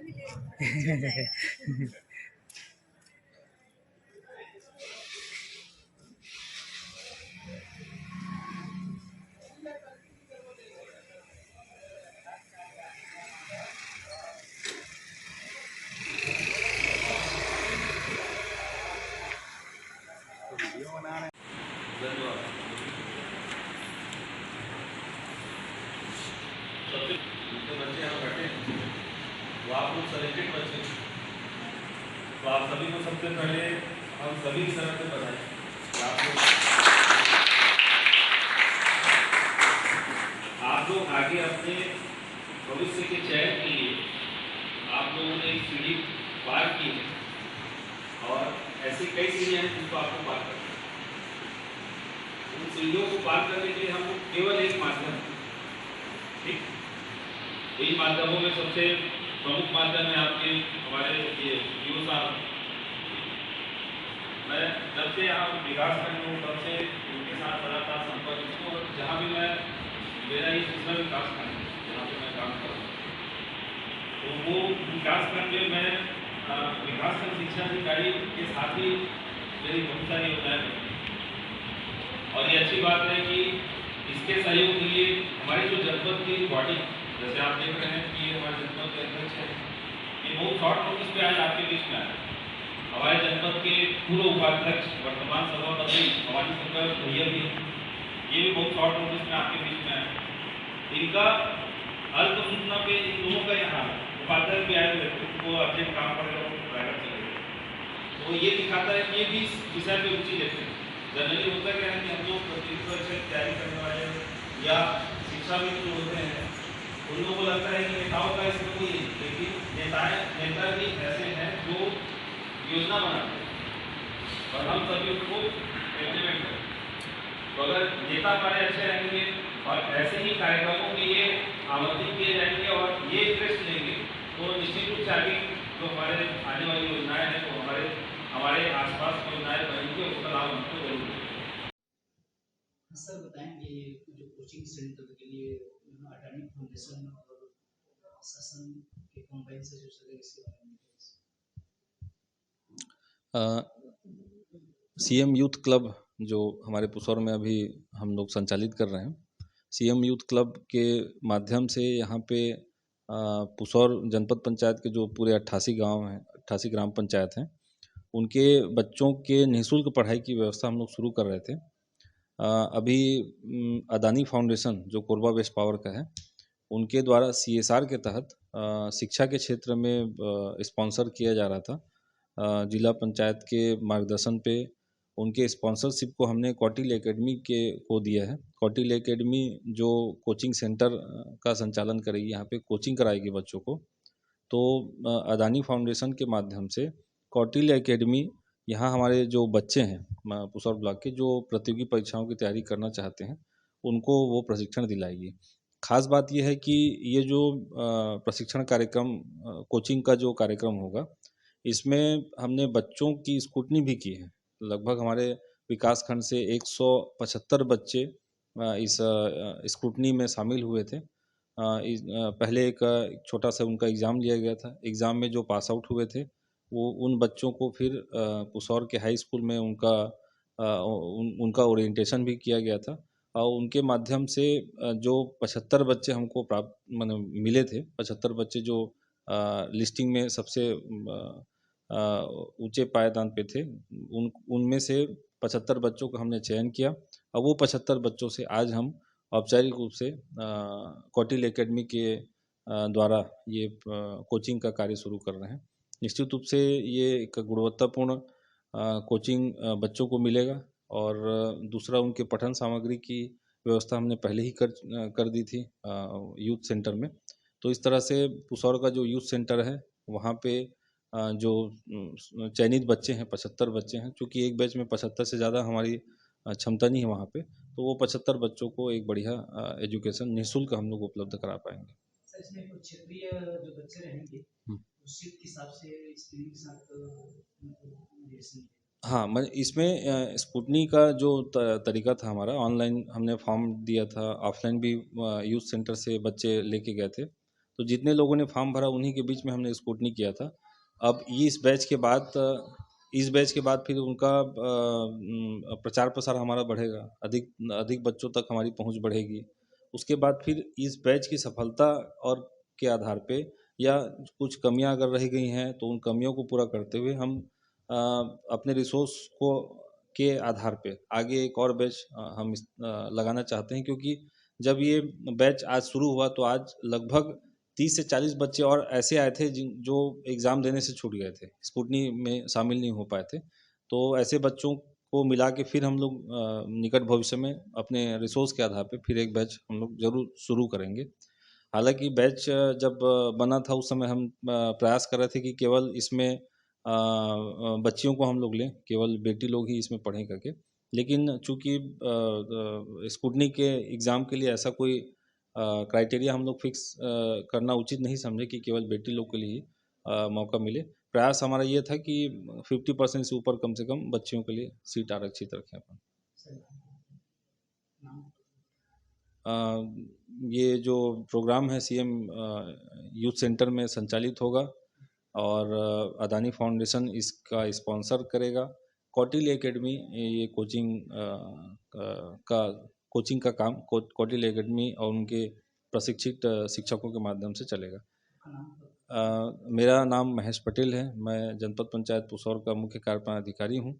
भी ले चल जाएगा। धन्यवाद। सबसे जितने बच्चे यहाँ बैठे हैं वो आप लोग सेलेक्टेड बच्चे हैं, तो आप सभी को सबसे पहले हम सभी की तरफ से बधाई कि आप लोग आगे अपने भविष्य के चयन के लिए आप लोगों ने एक सीढ़ी पार की है और ऐसी कई सीढ़ियाँ हैं जिनको आपको पार करना है। उन सीढ़ियों को पार करने के लिए हम केवल एक माध्यम है, ठीक। इन माध्यमों में सबसे प्रमुख माध्यम है आपके हमारे ये यूथ साहब। मैं जब से यहाँ विकास खंड हूँ तब से उनके साथ लगातार संपर्क हूँ और जहाँ भी मैं मेरा ही दूसरा विकास खंड है जहाँ पे मैं काम कर रहा हूँ, तो वो विकास खंड में मैं विकास खंड शिक्षा अधिकारी के साथ ही मेरी बहुत सारी योजनाएं बनती हैं। और ये अच्छी बात है कि इसके सहयोग के लिए हमारी जो जनपद की बॉडी, जैसे आप देख रहे हैं कि ये हमारे जनपद के अध्यक्ष है, ये बहुत शॉर्ट नोटिस पे आज आपके बीच में आए। हमारे जनपद के पूर्व उपाध्यक्ष वर्तमान सभापति हमारी शंकर भैया भी, ये भी बहुत शॉर्ट नोटिस में आपके बीच में आए। इनका अल्प सूचना पे इन दोनों का यहाँ उपाध्यक्ष भी आए हुए थे, उनको अर्जेंट काम पड़ेगा वो प्राइवेट चले गए। तो ये दिखाता है कि ये भी विषय पे रुचि लेते हैं। जनरली होता क्या है कि हम लोग प्रतियोगिता परीक्षा की तैयारी करने वाले या शिक्षा में जो होते हैं उन लोगों को लगता है कि नेताओं का इसमें कोई नहीं, लेकिन नेता भी ऐसे हैं जो योजना बनाते हैं और हम सभी उसको इम्प्लीमेंट करें। तो अगर नेता हमारे अच्छे रहेंगे और ऐसे ही कार्यक्रमों के लिए आमंत्रित किए जाएंगे और ये इंटरेस्ट लेंगे तो निश्चित रूप से आगे जो हमारे आने वाली योजनाएं हैं तो हमारे आसपास योजनाएं बनेंगी, उसका लाभ हमको जरूर मिलेगा। सर बताएंगे जो कोचिंग सेंटर के लिए अडानी फाउंडेशन और शासन के कंबाइन से जो सर इसके बारे में सीएम यूथ क्लब जो हमारे पुसौर में अभी हम लोग संचालित कर रहे हैं, सीएम यूथ क्लब के माध्यम से यहाँ पे पुसौर जनपद पंचायत के जो पूरे 88 गांव हैं, 88 ग्राम पंचायत हैं, उनके बच्चों के निःशुल्क पढ़ाई की व्यवस्था हम लोग शुरू कर रहे थे। अभी अदानी फाउंडेशन जो कोरबा वेस्ट पावर का है, उनके द्वारा CSR के तहत शिक्षा के क्षेत्र में स्पॉन्सर किया जा रहा था। जिला पंचायत के मार्गदर्शन पे उनके स्पॉन्सरशिप को हमने कौटिल्य एकेडमी को दिया है। कौटिल्य एकेडमी जो कोचिंग सेंटर का संचालन करेगी, यहाँ पे कोचिंग कराएगी बच्चों को। तो अदानी फाउंडेशन के माध्यम से कौटिल्य एकेडमी यहाँ हमारे जो बच्चे हैं पुसौर ब्लॉक के जो प्रतियोगी परीक्षाओं की तैयारी करना चाहते हैं, उनको वो प्रशिक्षण दिलाएगी। खास बात यह है कि ये जो प्रशिक्षण कार्यक्रम कोचिंग का जो कार्यक्रम होगा, इसमें हमने बच्चों की स्क्रूटनी भी की है। लगभग हमारे विकास खंड से 175 बच्चे इस स्क्रूटनी में शामिल हुए थे। पहले एक छोटा सा उनका एग्ज़ाम लिया गया था। एग्ज़ाम में जो पास आउट हुए थे वो उन बच्चों को फिर पुसौर के हाई स्कूल में उनका ओरिएंटेशन भी किया गया था और उनके माध्यम से जो 75 बच्चे हमको प्राप्त माने मिले थे, 75 बच्चे जो लिस्टिंग में सबसे ऊंचे पायदान पे थे, उनमें से 75 बच्चों को हमने चयन किया और वो 75 बच्चों से आज हम औपचारिक रूप से कौटिल्य एकेडमी के द्वारा ये कोचिंग का कार्य शुरू कर रहे हैं। निश्चित रूप से ये एक गुणवत्तापूर्ण कोचिंग बच्चों को मिलेगा और दूसरा उनके पठन सामग्री की व्यवस्था हमने पहले ही कर दी थी यूथ सेंटर में। तो इस तरह से पुसौर का जो यूथ सेंटर है वहाँ पे जो चयनित बच्चे हैं 75 बच्चे हैं, चूँकि एक बैच में 75 से ज़्यादा हमारी क्षमता नहीं है वहाँ पे, तो वो 75 बच्चों को एक बढ़िया एजुकेशन निःशुल्क हम लोग उपलब्ध करा पाएंगे। सर इसमें कुछ क्षेत्रीय जो बच्चे रहेंगे उस सीट के हिसाब से स्क्रीनिंग के साथ हाँ, मैं इसमें स्कूटनी का जो तरीका था हमारा, ऑनलाइन हमने फॉर्म दिया था, ऑफलाइन भी यूथ सेंटर से बच्चे लेके गए थे। तो जितने लोगों ने फॉर्म भरा उन्हीं के बीच में हमने स्क्रूटनी किया था। अब इस बैच के बाद फिर उनका प्रचार प्रसार हमारा बढ़ेगा, अधिक अधिक बच्चों तक हमारी पहुंच बढ़ेगी। उसके बाद फिर इस बैच की सफलता और के आधार पे या कुछ कमियां अगर रह गई हैं तो उन कमियों को पूरा करते हुए हम अपने रिसोर्स को के आधार पे आगे एक और बैच हम लगाना चाहते हैं, क्योंकि जब ये बैच आज शुरू हुआ तो आज लगभग 30 से 40 बच्चे और ऐसे आए थे जो एग्ज़ाम देने से छूट गए थे, स्कूटनी में शामिल नहीं हो पाए थे। तो ऐसे बच्चों को मिला के फिर हम लोग निकट भविष्य में अपने रिसोर्स के आधार पे फिर एक बैच हम लोग ज़रूर शुरू करेंगे। हालांकि बैच जब बना था उस समय हम प्रयास कर रहे थे कि केवल इसमें बच्चियों को हम लोग लें, केवल बेटी लोग ही इसमें पढ़ें करके। लेकिन चूंकि स्कूटनी के एग्ज़ाम के लिए ऐसा कोई क्राइटेरिया हम लोग फिक्स करना उचित नहीं समझे कि केवल बेटी लोग के लिए ही मौका मिले। प्रयास हमारा ये था कि 50% से ऊपर कम से कम बच्चियों के लिए सीट आरक्षित रखें अपन। सर नाम ये जो प्रोग्राम है सीएम यूथ सेंटर में संचालित होगा और अदानी फाउंडेशन इसका स्पॉन्सर करेगा। कौटिल्य एकेडमी ये कोचिंग का काम कौटिल्य एकेडमी और उनके प्रशिक्षित शिक्षकों के माध्यम से चलेगा। का नाम मेरा नाम महेश पटेल है। मैं जनपद पंचायत पुसौर का मुख्य कार्यपालन अधिकारी हूँ।